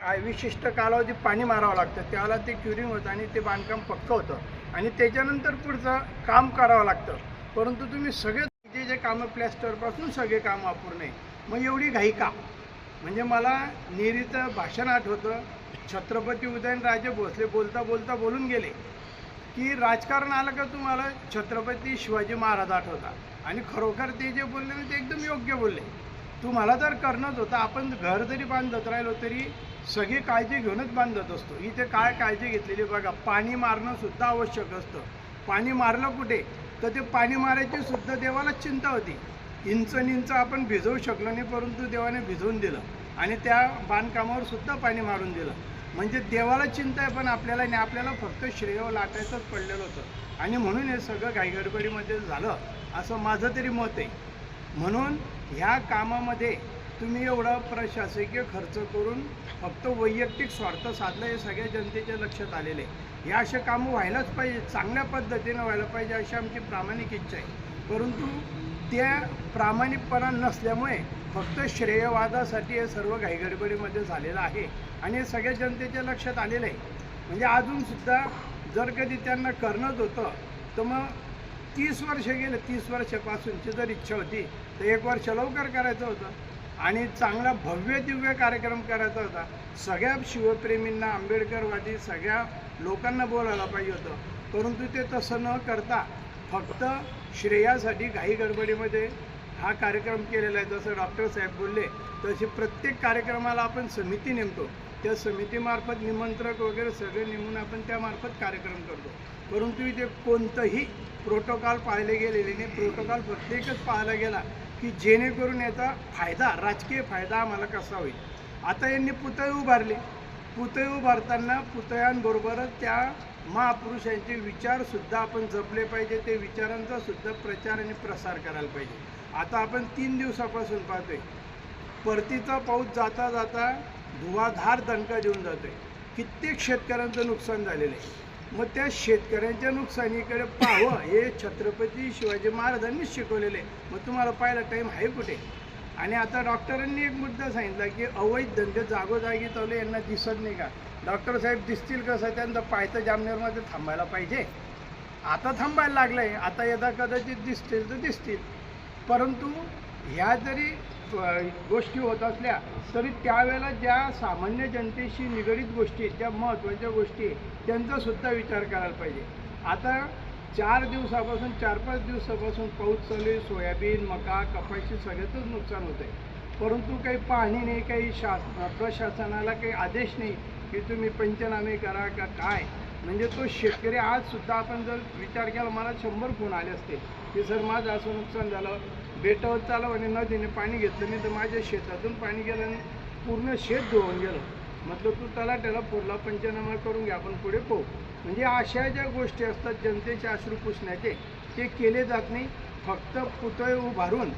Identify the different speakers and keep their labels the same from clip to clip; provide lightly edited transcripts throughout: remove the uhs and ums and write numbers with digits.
Speaker 1: विशिष्ट कालावधी पाणी मारावं लागतं, त्याला ते क्युरिंग होतं आणि ते बांधकाम पक्कं होतं आणि त्याच्यानंतर पुढचं काम करावं लागतं. परंतु तुम्ही सगळे जे कामं प्लॅस्टरपासून सगळे कामं अपूर्ण आहे. मग एवढी घाई का? म्हणजे मला नेरीचं भाषण आठवतं. छत्रपती उदयनराजे भोसले बोलता बोलता बोलून गेले की राजकारण आलं का तुम्हाला छत्रपती शिवाजी महाराज आठवता. आणि खरोखर ते जे बोलले ना ते एकदम योग्य बोलले. तुम्हाला जर करणंच होतं, आपण घर जरी बांधत राहिलो तरी सगळी काळजी घेऊनच बांधत असतो. इथे काय काळजी घेतलेली बघा, पाणी मारणं सुद्धा आवश्यक असतं. पाणी मारलं कुठे तर ते पाणी मारायची सुद्धा देवाला चिंता होती. इंच आपण भिजवू शकलो नाही, परंतु देवाने भिजवून दिलं आणि त्या बांधकामावर सुद्धा पाणी मारून दिलं. म्हणजे देवाला चिंता आहे, पण आपल्याला नाही, आपल्याला फक्त श्रेय लाटायचंच पडलेलं होतं. आणि म्हणून हे सगळं घाईगडबडीमध्ये झालं असं माझं तरी मत आहे. म्हणून ह्या कामामध्ये तुम्ही एवढा प्रशासकीय खर्च करून फक्त वैयक्तिक स्वार्थ साधलं हे सगळ्या जनतेच्या लक्षात आलेले आहे. हे असे कामं व्हायलाच पाहिजे, चांगल्या पद्धतीनं व्हायला पाहिजे अशी आमची प्रामाणिक इच्छा आहे. परंतु त्या प्रामाणिकपणा नसल्यामुळे फक्त श्रेयवादासाठी हे सर्व घाईगडबडीमध्ये झालेलं आहे आणि हे सगळ्या जनतेच्या लक्षात आलेलं आहे. म्हणजे अजूनसुद्धा जर कधी त्यांना करणंच होतं तर मग 30 वर्ष गेले, 30 वर्षापासूनची जर इच्छा होती तर 1 वर्ष लवकर करायचं होतं आणि चांगला भव्य दिव्य कार्यक्रम करायचा होता. सगळ्या शिवप्रेमींना, आंबेडकरवादी सगळ्या लोकांना बोलायला पाहिजे होतं. परंतु ते तसं न करता फक्त श्रेयासाठी घाई गडबडीमध्ये हा कार्यक्रम केलेला आहे. जसं डॉक्टर साहेब बोलले तसे प्रत्येक कार्यक्रमाला आपण समिती नेमतो, त्या समितीमार्फत निमंत्रक वगैरे सगळे नेमून आपण त्यामार्फत कार्यक्रम करतो. परंतु इथे कोणतंही प्रोटोकॉल पाळले गेलेले नाही. प्रोटोकॉल फक्त एकच पाळला गेला की जेणेकरून याचा फायदा, राजकीय फायदा आम्हाला कसा होईल. आता यांनी पुतळे उभारले, पुतळे उभारताना पुतळ्यांबरोबरच त्या महापुरुषांचे विचारसुद्धा आपण जपले पाहिजे, ते विचारांचा सुद्धा प्रचार आणि प्रसार करायला पाहिजे. आता आपण 3 दिवसापासून पाहतोय परतीचा पाऊस जाता जाता धुवाधार दणका देऊन जातोय. कित्येक शेतकऱ्यांचं नुकसान झालेलं आहे. मग त्या शेतकऱ्यांच्या नुकसानीकडे पाहावं हे छत्रपती शिवाजी महाराजांनीच शिकवलेलं आहे. मग तुम्हाला पाहायला टाईम आहे कुठे? आणि आता डॉक्टरांनी एक मुद्दा सांगितला की अवैध धंदे जागोजागी चालू, यांना दिसत नाही का? डॉक्टर साहेब दिसतील कसं? त्यांचं पायथं जामनेरमध्ये थांबायला पाहिजे. आता थांबायला लागलं आहे, आता यदा कदाचित दिसतील तर दिसतील. परंतु ह्या जरी गोष्टी होत असल्या तरी त्यावेळेला ज्या सामान्य जनतेशी निगडीत गोष्टी आहेत, ज्या महत्त्वाच्या गोष्टी आहेत, त्यांचासुद्धा विचार करायला पाहिजे. आता 4 दिवसापासून 4-5 दिवसापासून पाऊस चालू आहे. सोयाबीन, मका, कपाशी सगळ्यातच नुकसान होतं आहे. परंतु काही पाहणी नाही, काही प्रशासनाला काही आदेश नाही की तुम्ही पंचनामे करा का काय. म्हणजे तो शेतकरी आजसुद्धा आपण जर विचार केला, मला 100 फोन आले असते की सर माझं असं नुकसान झालं, बेटावर चालव आणि नदीने पाणी घेतलं नाही तर माझ्या शेतातून पाणी गेलं आणि पूर्ण शेत धुवून गेलं. म्हटलं तू तलाट्याला फोडला, पंचनामा करून घ्या, आपण पुढे पाहू. म्हणजे अशा ज्या गोष्टी असतात जनतेचे अश्रू पुसण्याचे, ते केले जात नाही. फक्त पुतळे उभारून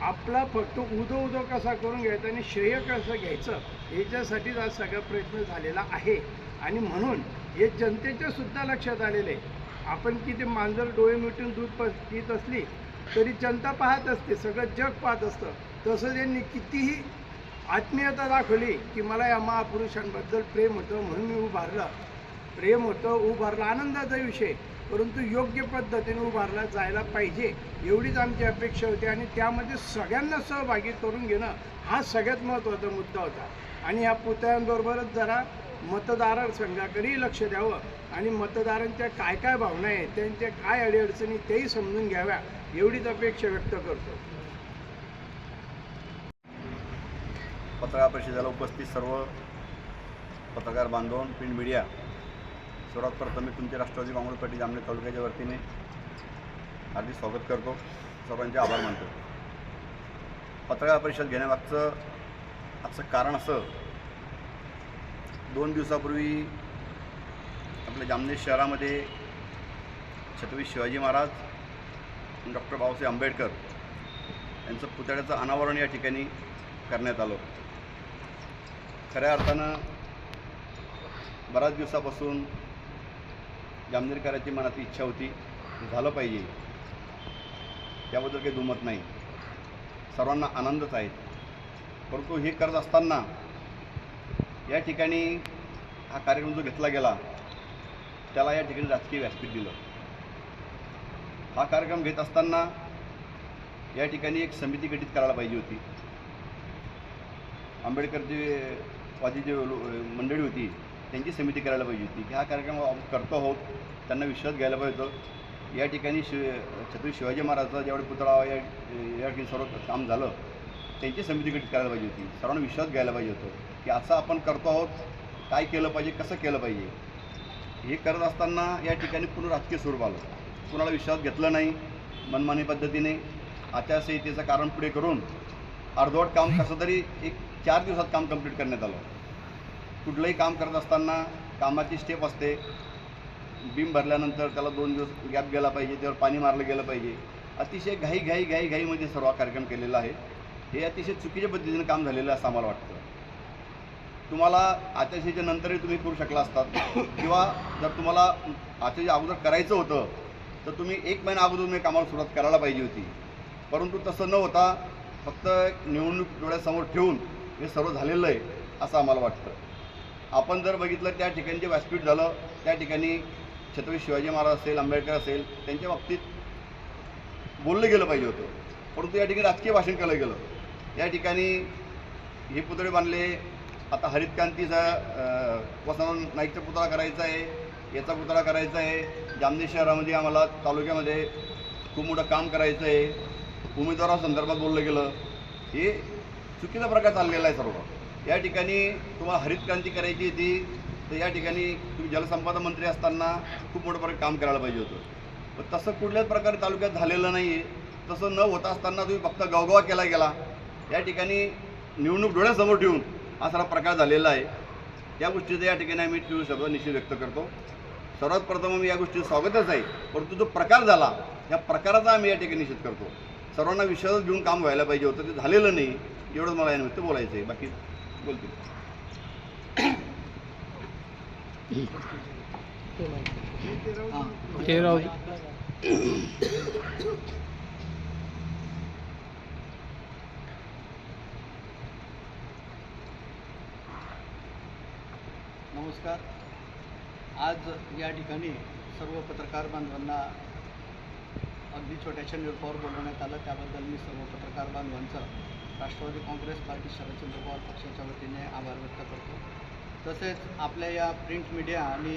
Speaker 1: आपला फक्त उदो कसा करून घ्यायचा आणि श्रेय कसं घ्यायचं याच्यासाठीच आज सगळा प्रयत्न झालेला आहे. आणि म्हणून हे जनतेच्या सुद्धा लक्षात आलेले आहे. आपण किती मांजर डोळे मिटून दूध पित असली तरी जनता पाहत असते, सगळं जग पाहत असतं. तसं त्यांनी कितीही आत्मीयता दाखवली की मला या महापुरुषांबद्दल प्रेम होतं म्हणून मी उभारलं. प्रेम होतं, उभारला, आनंदाचा विषय. परंतु योग्य पद्धतीने उभारला जायला पाहिजे एवढीच आमची अपेक्षा होती. आणि त्यामध्ये सगळ्यांना सहभागी करून घेणं हा सगळ्यात महत्त्वाचा मुद्दा होता. आणि ह्या पुतळ्यांबरोबरच जरा मतदारसंघाकडेही लक्ष द्यावं आणि मतदारांच्या काय काय भावना आहेत, त्यांच्या काय अडीअडचणी तेही समजून घ्याव्या एवढीच अपेक्षा व्यक्त करतो.
Speaker 2: पत्रकार परिषदेला उपस्थित सर्व पत्रकार बांधव, प्रिंट मीडिया, सर्वात प्रथम मी तुमचे राष्ट्रवादी काँग्रेस पार्टी जामनेर तालुक्याच्या वतीने हार्दिक स्वागत करतो, सर्वांचे आभार मानतो. पत्रकार परिषद घेण्यामागचं आजचं कारण असं, 2 दिवसापूर्वी आपल्या जामनेर शहरामध्ये छत्रपती शिवाजी महाराज, डॉक्टर बाबासाहेब आंबेडकर यांचं पुतळ्याचं अनावरण या ठिकाणी करण्यात आलं. खऱ्या अर्थानं बऱ्याच दिवसापासून जामनेरकरांची मनाची इच्छा होती, झालं पाहिजे, त्याबद्दल काही दुमत नाही, सर्वांना आनंदच आहे. परंतु हे करत असताना या ठिकाणी हा कार्यक्रम जो घेतला गेला त्याला या ठिकाणी राजकीय व्यासपीठ दिलं. हा कार्यक्रम घेत असताना या ठिकाणी एक समिती गठीत करायला पाहिजे होती. आंबेडकरची वादी जे मंडळी होती त्यांची समिती करायला पाहिजे होती की हा कार्यक्रम आपण करतो आहोत, त्यांना विश्वास घ्यायला पाहिजे होतं. या ठिकाणी छत्रपती शिवाजी महाराजांचा ज्यावेळी पुतळा या ठिकाणी सर्व काम झालं त्यांची समिती गठीत करायला पाहिजे होती. सर्वांना विश्वास घ्यायला पाहिजे होतं की असं आपण करतो आहोत, काय केलं पाहिजे, कसं केलं पाहिजे. हे करत असताना या ठिकाणी पूर्ण राजकीय स्वरूप आलं. कुणाला विश्वास घेतलं नाही, मनमानी पद्धतीने आचारसंहितेचं कारण पुढे करून अर्धवट काम कसं तरी एक 4 दिवसात काम कंप्लीट करण्यात आलं. कुठलंही काम करत असताना कामाची स्टेप असते. बीम भरल्यानंतर त्याला 2 दिवस गॅप गेला पाहिजे, त्यावर पाणी मारलं गेलं पाहिजे. अतिशय घाईमध्ये सर्व कार्यक्रम केलेला आहे. हे अतिशय चुकीच्या पद्धतीने काम झालेलं आहे असं आम्हाला वाटतं. तुम्हाला आचारसंहितेच्या नंतरही तुम्ही करू शकला असतात किंवा जर तुम्हाला आचारसंहितेच्या अगोदर करायचं होतं तर तुम्ही 1 महिना अगोदर तुम्ही कामाला सुरुवात करायला पाहिजे होती. परंतु तसं न होता फक्त निवडणूक डोळ्यासमोर ठेवून हे सर्व झालेलं आहे असं आम्हाला वाटतं. आपण जर बघितलं त्या ठिकाणी जे व्यासपीठ झालं त्या ठिकाणी छत्रपती शिवाजी महाराज असेल, आंबेडकर असेल त्यांच्या बाबतीत बोललं गेलं पाहिजे होतं. परंतु या ठिकाणी राजकीय भाषण केलं गेलं. या ठिकाणी हे पुतळे बांधले, आता हरितक्रांतीचा वसंत नाईकचा पुतळा करायचा आहे, याचा पुतळा करायचा आहे, जामनेर शहरामध्ये आम्हाला तालुक्यामध्ये खूप मोठं काम करायचं आहे, उमेदवारासंदर्भात बोललं गेलं. हे चुकीचा प्रकार चाललेला आहे सर्व. या ठिकाणी तुम्हाला हरितक्रांती करायची होती तर या ठिकाणी तुम्ही जलसंपदा मंत्री असताना खूप मोठं प्रकारे काम करायला पाहिजे होतं. पण तसं कुठल्याच प्रकारे तालुक्यात झालेलं नाही आहे. तसं न होता असताना तुम्ही फक्त गवगवा केला गेला. या ठिकाणी निवडणूक डोळ्यासमोर ठेवून हा सारा प्रकार झालेला आहे. या गोष्टीचा या ठिकाणी आम्ही तीव्र शब्दात निषेध व्यक्त करतो. सर्वात प्रथम आम्ही या गोष्टीचं स्वागतच आहे, परंतु जो प्रकार झाला या प्रकाराचा आम्ही या ठिकाणी निषेध करतो. सर्वांना विश्वासात घेऊन काम व्हायला पाहिजे होतं, ते झालेलं नाही. एवढंच मला यानिमित्त बोलायचं आहे, बाकी बोलतील.
Speaker 3: नमस्कार. आज या ठिकाणी सर्व पत्रकार बांधवांना अगदी छोट्याशा निरोपावर बोलवण्यात आलं, त्याबद्दल मी सर्व पत्रकार बांधवांचा राष्ट्रवादी काँग्रेस पार्टी शरदचंद्र पवार पक्षाच्या वतीने आभार व्यक्त करतो. तसेच आपल्या या प्रिंट मीडिया आणि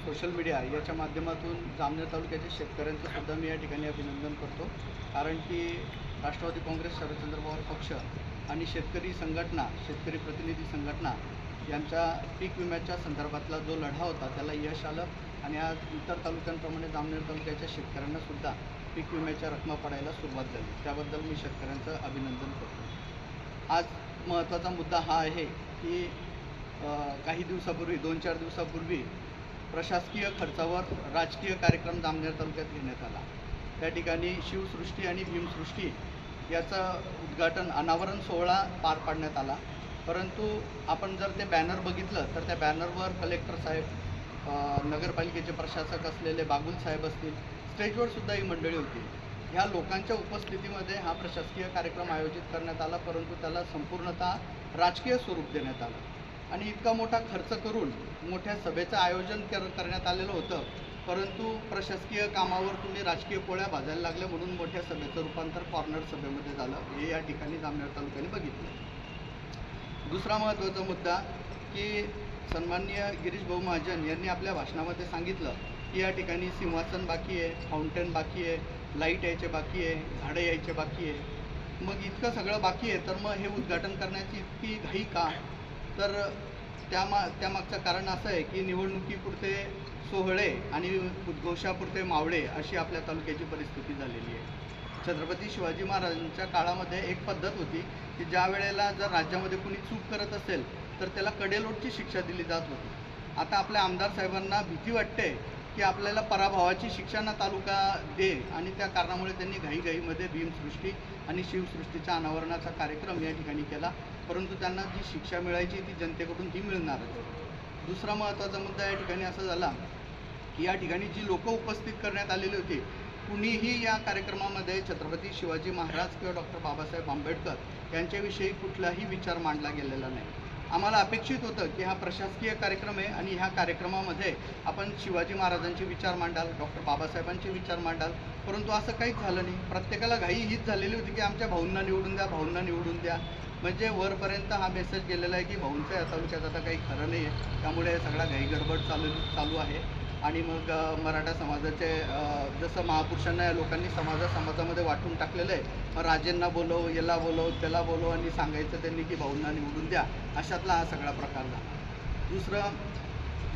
Speaker 3: सोशल मीडिया याच्या माध्यमातून जामनेर तालुक्याच्या शेतकऱ्यांचं सुद्धा मी या ठिकाणी अभिनंदन करतो. कारण की राष्ट्रवादी काँग्रेस शरदचंद्र पवार पक्ष आणि शेतकरी संघटना, शेतकरी प्रतिनिधी संघटना यांच्या पीक विम्याच्या संदर्भातला जो लढा होता त्याला यश आलं आणि आज इतर तालुक्यांप्रमाणे जामनेर तालुक्याच्या शेतकऱ्यांनासुद्धा पीक विम्याच्या रकमा पडायला सुरुवात झाली. त्याबद्दल मी शेतकऱ्यांचं अभिनंदन करतो. आज महत्त्वाचा मुद्दा हा आहे की काही दिवसापूर्वी 2-4 दिवसापूर्वी प्रशासकीय खर्चावर राजकीय कार्यक्रम जामनेर तालुक्यात घेण्यात आला. त्या ठिकाणी शिवसृष्टी आणि भीमसृष्टी याचं उद्घाटन अनावरण सोहळा पार पाडण्यात आला. परंतु आपण जर ते बॅनर बघितलं तर त्या बॅनरवर कलेक्टर साहेब, नगरपालिकेचे प्रशासक असलेले बागुल साहेब असतील, स्टेजवर सुद्धा ही मंडळी होती. ह्या लोकांच्या उपस्थितीमध्ये हा प्रशासकीय कार्यक्रम आयोजित करण्यात आला, परंतु त्याला संपूर्णतः राजकीय स्वरूप देण्यात आलं आणि इतका मोठा खर्च करून मोठ्या सभेचं आयोजन करण्यात आलेलं होतं. परंतु प्रशासकीय कामावर तुम्ही राजकीय पोळ्या भाजायला लागले म्हणून मोठ्या सभेचं रूपांतर कॉर्नर सभेमध्ये झालं, हे या ठिकाणी जामनेर तालुक्याने बघितलं. दुसरा महत्त्वाचा मुद्दा की सन्माननीय गिरीश भाऊ महाजन यांनी आपल्या भाषणामध्ये सांगितलं की या ठिकाणी सिंहासन बाकी आहे, फाउंटेन बाकी आहे, लाईट यायचे बाकी आहे, झाडं यायचे बाकी आहे. मग इतकं सगळं बाकी आहे तर मग हे उद्घाटन करण्याची इतकी घाई का? तर त्यामागचं कारण असं आहे की निवडणुकीपुरते सोहळे आणि उद्घोषापुरते मावळे अशी आपल्या तालुक्याची परिस्थिती झालेली आहे. छत्रपती शिवाजी महाराजांच्या काळामध्ये एक पद्धत होती की ज्या वेळेला जर राज्यामध्ये कुणी चूक करत असेल तर त्याला कडेलोटची शिक्षा दिली जात होती. आता आपल्या आमदार साहेबांना भीती वाटते की आपल्याला पराभवाची शिक्षा ना तालुका दे आणि त्या कारणामुळे त्यांनी घाईघाईमध्ये भीमसृष्टी आणि शिवसृष्टीच्या अनावरणाचा कार्यक्रम या ठिकाणी केला. परंतु त्यांना जी शिक्षा मिळायची ती जनतेकडून ती मिळणारच. दुसरा महत्त्वाचा मुद्दा या ठिकाणी असा झाला की या ठिकाणी जी लोकं उपस्थित करण्यात आलेली होती कुणीही या कार्यक्रमामध्ये छत्रपती शिवाजी महाराज किंवा डॉक्टर बाबासाहेब आंबेडकर यांच्याविषयी कुठलाही विचार मांडला गेलेला नाही. आम्हाला अपेक्षित होतं की हा प्रशासकीय कार्यक्रम आहे आणि ह्या कार्यक्रमामध्ये आपण शिवाजी महाराजांचे विचार मांडाल, डॉक्टर बाबासाहेबांचे विचार मांडाल, परंतु असं काहीच झालं नाही. प्रत्येकाला घाई हीच झालेली होती की आमच्या भाऊंना निवडून द्या, भाऊंना निवडून द्या. म्हणजे वरपर्यंत हा मेसेज गेलेला आहे की भाऊंचं या तालुक्यात आता काही खरं नाही आहे, त्यामुळे सगळा घाई गडबड चालू आहे. आणि मग मराठा समाजाचे जसं महापुरुषांना या लोकांनी समाजामध्ये वाटून टाकलेलं आहे, मग राजेंना बोलव, याला बोलव, त्याला बोलव आणि सांगायचं त्यांनी की भाऊंना निवडून द्या, अशातला हा सगळा प्रकार झाला. दुसरं,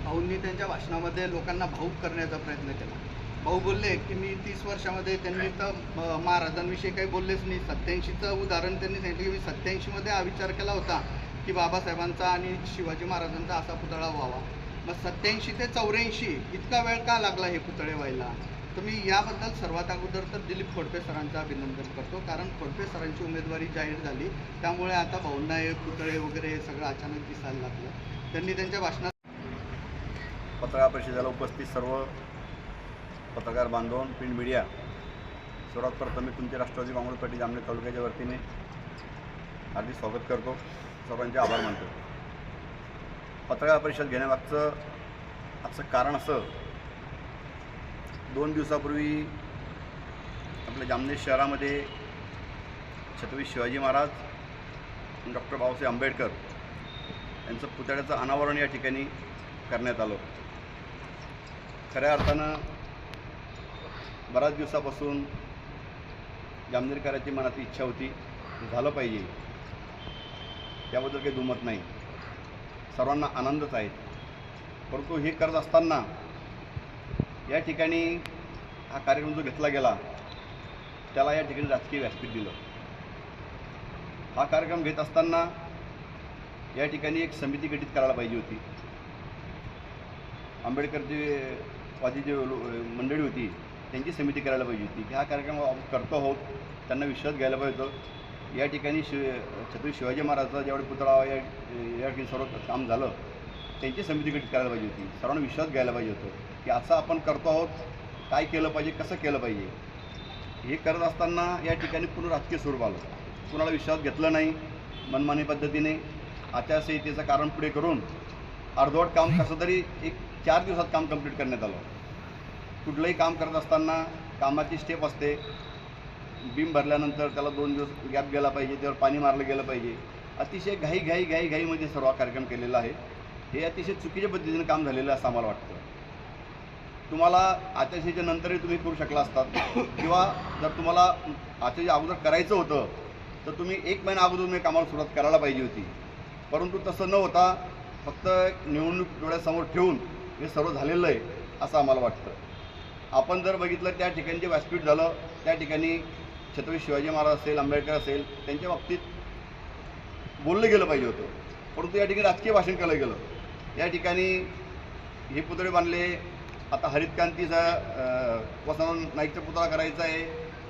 Speaker 3: भाऊंनी त्यांच्या भाषणामध्ये लोकांना भाऊक करण्याचा प्रयत्न केला. भाऊ बोलले की मी 30 वर्षामध्ये, त्यांनी तर महाराजांविषयी काही बोललेच नाही. 87चं उदाहरण त्यांनी सांगितलं की मी 87मध्ये हा विचार केला होता की बाबासाहेबांचा आणि शिवाजी महाराजांचा असा पुतळा व्हावा. मग 87 ते 84 इतका वेळ का लागला हे पुतळे व्हायला? तर मी याबद्दल सर्वात अगोदर तर दिलीप खोडपे सरांचं अभिनंदन करतो, कारण खोडपे सरांची उमेदवारी जाहीर झाली, त्यामुळे आता भाऊंना हे पुतळे वगैरे हे सगळं अचानक दिसायला लागलं. त्यांनी त्यांच्या भाषणात
Speaker 2: पत्रकार परिषदेला उपस्थित सर्व पत्रकार बांधव, प्रिंट मीडिया, सर्वात प्रथम मी तुमचे राष्ट्रवादी काँग्रेस पार्टी जामनेर तालुक्याच्या वतीने हार्दिक स्वागत करतो, सर्वांचे आभार मानतो. पत्रकार परिषद घेण्यामागचं कारण असं, 2 दिवसापूर्वी आपल्या जामनेर शहरामध्ये छत्रपती शिवाजी महाराज, डॉक्टर बाबासाहेब आंबेडकर यांचं पुतळ्याचं अनावरण या ठिकाणी करण्यात आलं. खऱ्या अर्थानं बऱ्याच दिवसापासून जामनेरकरांची मनात इच्छा होती, झालं पाहिजे, त्याबद्दल काही दुमत नाही, सर्वांना आनंदच आहे. परंतु हे करत असताना या ठिकाणी हा कार्यक्रम जो घेतला गेला त्याला या ठिकाणी राजकीय व्यासपीठ दिलं. हा कार्यक्रम घेत असताना या ठिकाणी एक समिती गठीत करायला पाहिजे होती. आंबेडकरची वादी जी मंडळी होती त्यांची समिती करायला पाहिजे होती की हा कार्यक्रम करतो आहोत, त्यांना विश्वास घ्यायला पाहिजे होतं. या ठिकाणी छत्रपती शिवाजी महाराजांचा ज्यावेळी पुतळा या ठिकाणी सर्व काम झालं, त्यांची समिती गठीत करायला पाहिजे होती. सर्वांना विश्वास घ्यायला पाहिजे होतं की असं आपण करतो आहोत, काय केलं पाहिजे, कसं केलं पाहिजे. हे करत असताना या ठिकाणी पूर्ण राजकीय स्वरूप आलं. कुणाला विश्वास घेतलं नाही, मनमानी पद्धतीने आचारसंहितेचं कारण पुढे करून अर्धवट काम कसं तरी 4 दिवसात काम कंप्लीट करण्यात आलं. कुठलंही काम करत असताना कामाची स्टेप असते, बीम भरल्यानंतर त्याला 2 दिवस गॅप गेला पाहिजे, त्यावर पाणी मारलं गेलं पाहिजे. अतिशय घाईमध्ये सर्व कार्यक्रम केलेला आहे. हे अतिशय चुकीच्या पद्धतीने काम झालेलं असं आम्हाला वाटतं. तुम्हाला आचारसंहितेच्या नंतरही तुम्ही करू शकला असतात, किंवा जर तुम्हाला आचारसंहितेच्या अगोदर करायचं होतं तर तुम्ही 1 महिना अगोदर तुम्ही कामाला सुरुवात करायला पाहिजे होती. परंतु तसं न होता फक्त निवडणूक डोळ्यासमोर ठेवून हे सर्व झालेलं आहे असं आम्हाला वाटतं. आपण जर बघितलं त्या ठिकाणी जे व्यासपीठ झालं त्या ठिकाणी छत्रपती शिवाजी महाराज असेल, आंबेडकर असेल, त्यांच्या बाबतीत बोललं गेलं पाहिजे होतं. परंतु या ठिकाणी राजकीय भाषण केलं गेलं. या ठिकाणी हे पुतळे बांधले, आता हरितक्रांतीचा वसंत नाईकचा पुतळा करायचा आहे,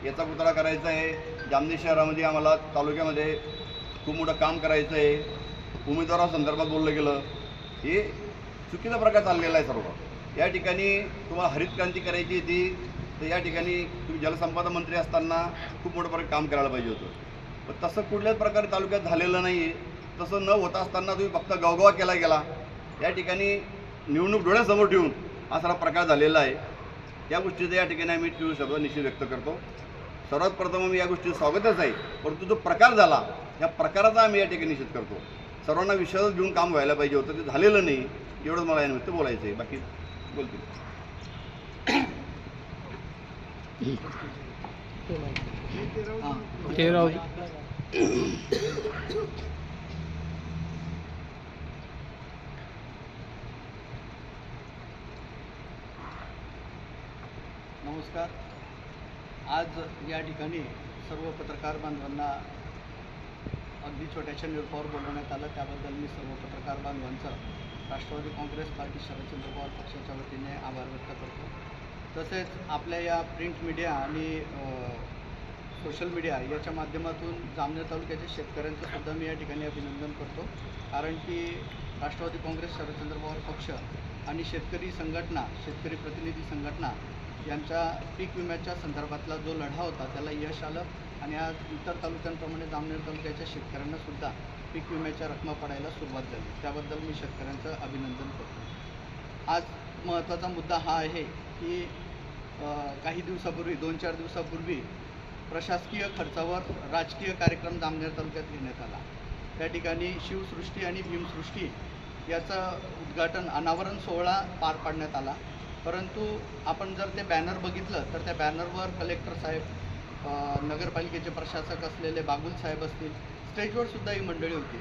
Speaker 2: याचा पुतळा करायचा आहे, जामनेर शहरामध्ये आम्हाला तालुक्यामध्ये खूप मोठं काम करायचं आहे, उमेदवारासंदर्भात बोललं गेलं. हे चुकीचा प्रकार चाललेला आहे सर्व. या ठिकाणी तुम्हाला हरितक्रांती करायची होती तर या ठिकाणी तुम्ही जलसंपदा मंत्री असताना खूप मोठं प्रकारे काम करायला पाहिजे होतं. पण तसं कुठल्याच प्रकारे तालुक्यात झालेलं नाही आहे. तसं न होता असताना तुम्ही फक्त गवगवा केला गेला. या ठिकाणी निवडणूक डोळ्यासमोर ठेवून हा सारा प्रकार झालेला आहे. या गोष्टीचा या ठिकाणी आम्ही शब्द निषेध व्यक्त करतो. सर्वात प्रथम आम्ही या गोष्टीचं स्वागतच आहे, परंतु जो प्रकार झाला या प्रकाराचा आम्ही या ठिकाणी निषेध करतो. सर्वांना विश्वास घेऊन काम व्हायला पाहिजे होतं, ते झालेलं नाही. एवढंच मला यानिमित्त बोलायचं आहे, बाकी बोलतील.
Speaker 3: नमस्कार. आज या ठिकाणी सर्व पत्रकार बांधवांना अगदी छोट्याशा निरोपावर बोलवण्यात आलं, त्याबद्दल मी सर्व पत्रकार बांधवांचा राष्ट्रवादी काँग्रेस पार्टी शरदचंद्र पवार पक्षाच्या वतीने आभार व्यक्त करतो. तसेच आपल्या या प्रिंट मीडिया आणि सोशल मीडिया याच्या माध्यमातून जामनेर तालुक्याच्या शेतकऱ्यांचं सुद्धा मी या ठिकाणी अभिनंदन करतो, कारण की राष्ट्रवादी काँग्रेस शरदचंद्र पवार पक्ष आणि शेतकरी संघटना, शेतकरी प्रतिनिधी संघटना यांच्या पीक विम्याच्या संदर्भातला जो लढा होता त्याला यश आलं. आणि आज इतर तालुक्यांप्रमाणे जामनेर तालुक्याच्या शेतकऱ्यांना सुद्धा पीक विम्याच्या रकमा पडायला सुरुवात झाली. त्याबद्दल मी शेतकऱ्यांचं अभिनंदन करतो. आज महत्त्वाचा मुद्दा हा आहे की काही दिवसापूर्वी 2-4 दिवसापूर्वी प्रशासकीय खर्चावर राजकीय कार्यक्रम जामनेर तालुक्यात घेण्यात आला. त्या ठिकाणी शिवसृष्टी आणि भीमसृष्टी याचं उद्घाटन अनावरण सोहळा पार पाडण्यात आला. परंतु आपण जर ते बॅनर बघितलं तर त्या बॅनरवर कलेक्टर साहेब, नगरपालिकेचे प्रशासक असलेले बागुल साहेब असतील, स्टेजवर सुद्धा ही मंडळी होती.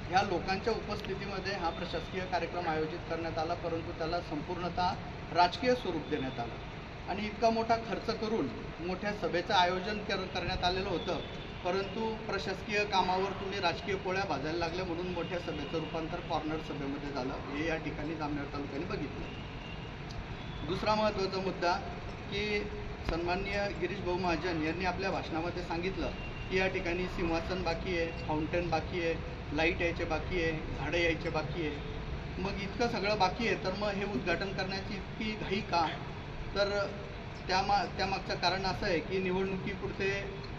Speaker 3: ह्या लोकांच्या उपस्थितीमध्ये हा प्रशासकीय कार्यक्रम आयोजित करण्यात आला, परंतु त्याला संपूर्णतः राजकीय स्वरूप देण्यात आलं आणि इतका मोठा खर्च करून मोठ्या सभेचं आयोजन करण्यात आलेलं होतं. परंतु प्रशासकीय कामावर तुम्ही राजकीय पोळ्या भाजायला लागल्या म्हणून मोठ्या सभेचं रूपांतर कॉर्नर सभेमध्ये झालं, हे या ठिकाणी जामनेर तालुक्याने बघितलं. दुसरा महत्त्वाचा मुद्दा की सन्माननीय गिरीश भाऊ महाजन यांनी आपल्या भाषणामध्ये सांगितलं की या ठिकाणी सिंहासन बाकी आहे, फाउंटेन बाकी आहे, लाईट यायचे बाकी आहे, झाडं यायचे बाकी आहे. मग इतकं सगळं बाकी आहे तर मग हे उद्घाटन करण्याची इतकी घाई का? तर त्यामागचं कारण असं आहे की निवडणुकीपुरते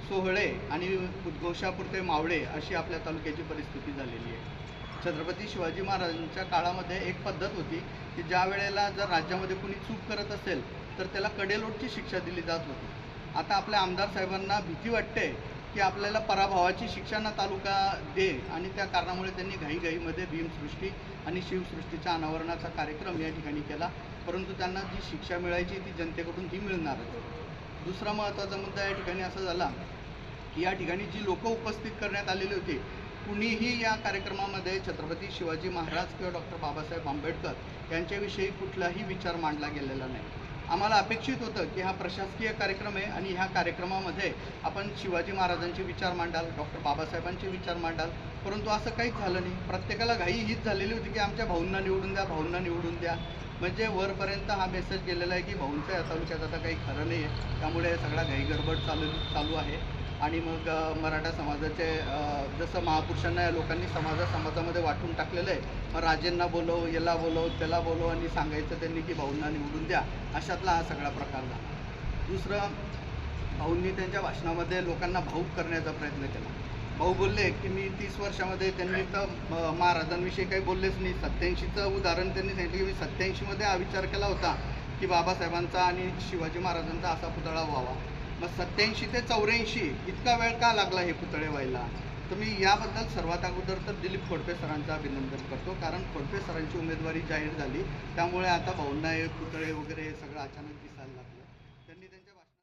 Speaker 3: सोहळे आणि उद्घोषापुरते मावळे अशी आपल्या तालुक्याची परिस्थिती झालेली आहे. छत्रपती शिवाजी महाराजांच्या काळामध्ये एक पद्धत होती की ज्या वेळेला जर राज्यामध्ये कुणी चूक करत असेल तर त्याला कडेलोटची शिक्षा दिली जात होती. आता आपल्या आमदार साहेबांना भीती वाटते की आपल्याला पराभवाची शिक्षा ना तालुका दे आणि त्या कारणामुळे त्यांनी घाईघाईमध्ये भीमसृष्टी आणि शिवसृष्टीच्या अनावरणाचा कार्यक्रम या ठिकाणी केला. परंतु त्यांना जी शिक्षा मिळायची ती जनतेकडून ती मिळणारच. दुसरा महत्त्वाचा मुद्दा या ठिकाणी असा झाला की या ठिकाणी जी लोक उपस्थित करण्यात आलेली होती, कुणीही या कार्यक्रमामध्ये छत्रपती शिवाजी महाराज किंवा डॉक्टर बाबासाहेब आंबेडकर यांच्याविषयी कुठलाही विचार मांडला गेलेला नाही. आम्हाला अपेक्षित होतं की हा प्रशासकीय कार्यक्रम आहे आणि ह्या कार्यक्रमामध्ये आपण शिवाजी महाराजांचे विचार मांडाल, डॉक्टर बाबासाहेबांचे विचार मांडाल, परंतु असं काहीच झालं नाही. प्रत्येकाला घाई हीच झालेली होती की आमच्या भाऊंना निवडून द्या, भाऊंना निवडून द्या. म्हणजे वरपर्यंत हा मेसेज गेलेला आहे की भाऊंचं या तालुक्यात आता काही खरं नाही आहे, त्यामुळे सगळा घाईगडबड चालू आहे. आणि मग मराठा समाजाचे जसं महापुरुषांना या लोकांनी समाजामध्ये वाटून टाकलेलं आहे, मग राजेंना बोलव, याला बोलव, त्याला बोलव आणि सांगायचं त्यांनी की भाऊंना निवडून द्या, अशातला हा सगळा प्रकार झाला. दुसरं, भाऊंनी त्यांच्या भाषणामध्ये लोकांना भाऊक करण्याचा प्रयत्न केला. भाऊ बोलले की मी 30 वर्षामध्ये त्यांनी तर महाराजांविषयी काही बोललेच नाही. 87चं उदाहरण त्यांनी सांगितलं की मी 87मध्ये हा विचार केला होता की बाबासाहेबांचा आणि शिवाजी महाराजांचा असा पुतळा व्हावा. मग 87 ते 84 इतका वेळ का लागला हे पुतळे व्हायला? तर मी याबद्दल सर्वात अगोदर तर दिलीप खोडपे सरांचं अभिनंदन करतो, कारण खोडपे सरांची उमेदवारी जाहीर झाली, त्यामुळे आता भाऊंना हे पुतळे वगैरे हे सगळं अचानक दिसायला